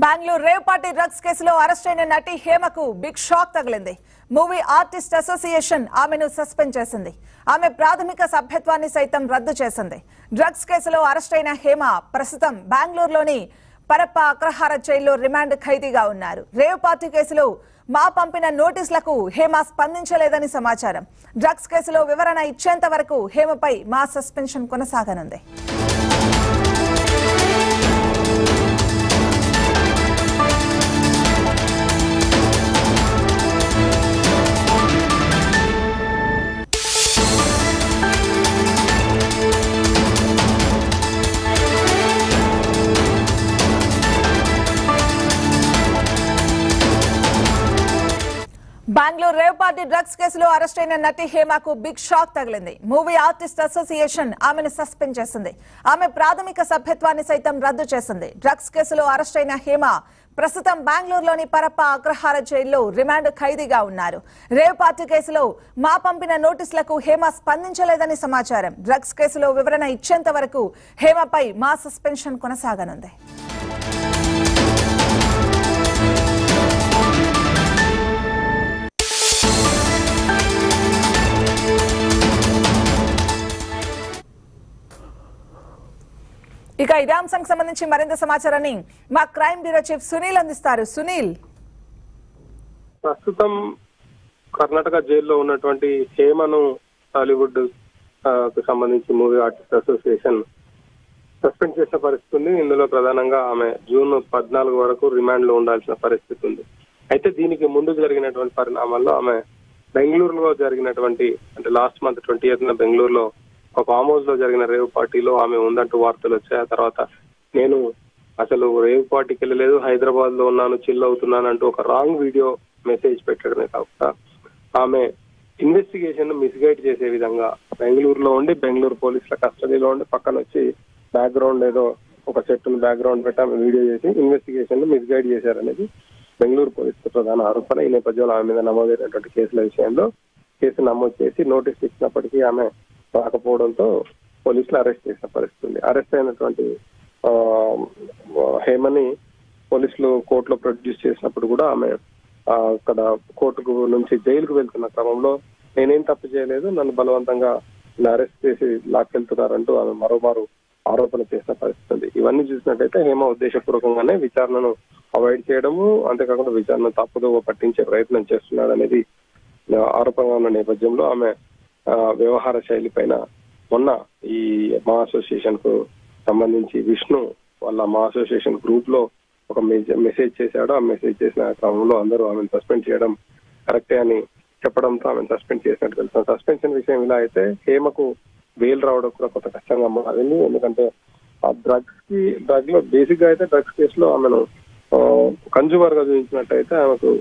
Bengaluru rave party drugs కేసులో arrest అయిన నటి హేమకు బిగ్ షాక్ తగిలింది. మూవీ ఆర్టిస్ట్ అసోసియేషన్ ఆమెను సస్పెండ్ చేసింది. ఆమె ప్రాథమిక సభ్యత్వాన్ని సైతం రద్దు చేసింది. డ్రగ్స్ కేసులో అరెస్ట్ అయిన హేమ ప్రస్తుతం బెంగళూరులోని పరప్ప అగ్రహార జైల్లో రిమాండ్ ఖైదీగా ఉన్నారు. రేవ్ పార్టీ కేసులో మా పంపిన నోటీసులకు హేమ స్పందించలేదని సమాచారం. డ్రగ్స్ కేసులో వివరణ ఇచ్చేంత వరకు హేమపై మా సస్పెన్షన్ కొనసాగనుంది. బెంగళూరు రేవ్ పార్టీ డ్రగ్స్ కేసులో అరెస్ట్ అయిన నటి హేమకు బిగ్ షాక్ తగిలింది. మూవీ ఆర్టిస్ట్ అసోసియేషన్ ఆమెను సస్పెండ్ చేసింది. ఆమె ప్రాథమిక సభ్యత్వాన్ని సైతం రద్దు చేసింది. డ్రగ్స్ కేసులో అరెస్ట్ అయిన హేమ ప్రస్తుతం బెంగళూరులోని పరప్ప అగ్రహార జైల్లో రిమాండ్ ఖైదీగా ఉన్నారు. రేవ్ పార్టీ కేసులో మా పంపిన నోటీసులకు హేమ స్పందించలేదని సమాచారం. డ్రగ్స్ కేసులో వివరణ ఇచ్చేంత వరకు హేమపై మా సస్పెన్షన్ కొనసాగనుంది. ఇక ఇదే అంశానికి సంబంధించి మరింత సమాచారాన్ని మా క్రైమ్ బ్యూరో చీఫ్ సునీల్ అందిస్తారు. సునీల్, ప్రస్తుతం కర్ణాటక జైల్లో ఉన్నటువంటి హేమను టాలీవుడ్ కు సంబంధించి మూవీ ఆర్టిస్ట్ అసోసియేషన్ సస్పెండ్ చేసిన పరిస్థితి ఉంది. ఇందులో ప్రధానంగా ఆమె జూన్ 14 వరకు రిమాండ్ లో ఉండాల్సిన పరిస్థితి ఉంది. అయితే దీనికి ముందు జరిగినటువంటి పరిణామాల్లో ఆమె బెంగళూరులో జరిగినటువంటి అంటే లాస్ట్ మంత్ 20th బెంగళూరులో ఒక ఫామ్ హౌస్ లో జరిగిన రేవ్ పార్టీలో ఆమె ఉందంటూ వార్తలు వచ్చాయి. ఆ తర్వాత నేను అసలు రేవ్ పార్టీకి వెళ్ళలేదు, హైదరాబాద్ లో ఉన్నాను, చిల్ అవుతున్నాను అంటూ ఒక రాంగ్ వీడియో మెసేజ్ పెట్టడమే కాకుండా ఆమె ఇన్వెస్టిగేషన్ మిస్గైడ్ చేసే విధంగా బెంగళూరులో ఉండి బెంగళూరు పోలీసుల కస్టడీలో ఉండి పక్కన వచ్చి బ్యాక్గ్రౌండ్ ఏదో ఒక సెట్ను బ్యాక్గ్రౌండ్ పెట్టి ఆమె వీడియో చేసి ఇన్వెస్టిగేషన్ మిస్గైడ్ చేశారనేది బెంగళూరు పోలీసుల ప్రధాన ఆరోపణ. ఈ నేపథ్యంలో ఆమె మీద నమోదైనటువంటి కేసుల విషయంలో కేసు నమోదు చేసి నోటీస్ ఇచ్చినప్పటికీ ఆమె రాకపోవడంతో పోలీసులు అరెస్ట్ చేసిన పరిస్థితి ఉంది. అరెస్ట్ అయినటువంటి హేమని పోలీసులు కోర్టులో ప్రొడ్యూస్ చేసినప్పుడు కూడా ఆమె అక్కడ కోర్టుకు నుంచి జైలుకు వెళ్తున్న క్రమంలో నేనేం తప్పు చేయలేదు, నన్ను బలవంతంగా అరెస్ట్ చేసి లాక్కెళ్తున్నారంటూ ఆమె మరోమారు ఆరోపణ చేసిన పరిస్థితి ఉంది. ఇవన్నీ చూసినట్టయితే హేమ ఉద్దేశపూర్వకంగానే విచారణను అవాయిడ్ చేయడము, అంతేకాకుండా విచారణ తప్పుదోవ పట్టించే ప్రయత్నం చేస్తున్నాడనేది ఆరోపణగా ఉన్న నేపథ్యంలో ఆమె వ్యవహార శైలి పైన మొన్న ఈ మా అసోసియేషన్ కు సంబంధించి విష్ణు వాళ్ళ మా అసోసియేషన్ గ్రూప్ లో ఒక మెసేజ్ చేశాడు. ఆ మెసేజ్ చేసిన క్రమంలో అందరూ ఆమెను సస్పెండ్ చేయడం కరెక్టే అని చెప్పడంతో ఆమెను సస్పెండ్ చేసినట్టు తెలుసు. సస్పెన్షన్ విషయం ఇలా అయితే హేమకు బెయిల్ రావడం కూడా కొంత కష్టంగా మారింది. ఎందుకంటే ఆ డ్రగ్ లో బేసిక్ గా అయితే డ్రగ్స్ కేసులో ఆమెను కన్జ్యూమర్ గా చూపించినట్టయితే ఆమెకు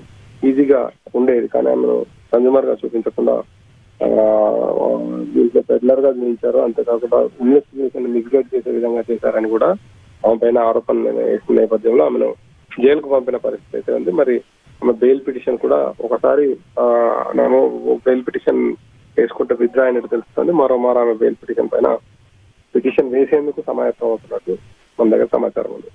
ఈజీగా ఉండేది. కానీ ఆమెను కన్జ్యూమర్ గా చూపించకుండా దీంట్లో పెడ్లర్ గా చూపించారు. అంతేకాకుండా ఇన్వెస్టిగేషన్ మిస్గైడ్ చేసే విధంగా చేశారని కూడా ఆమె పైన ఆరోపణలు వేసిన నేపథ్యంలో ఆమెను జైలుకు పంపిన పరిస్థితి అయితే ఉంది. మరి ఆమె బెయిల్ పిటిషన్ కూడా ఒకసారి బెయిల్ పిటిషన్ వేసుకుంటే విత్డ్రా అయినట్టు తెలుస్తుంది. మరోమారు ఆమె బెయిల్ పిటిషన్ పైన పిటిషన్ వేసేందుకు సమాయత్తం అవుతున్నట్టు మన దగ్గర సమాచారం ఉంది.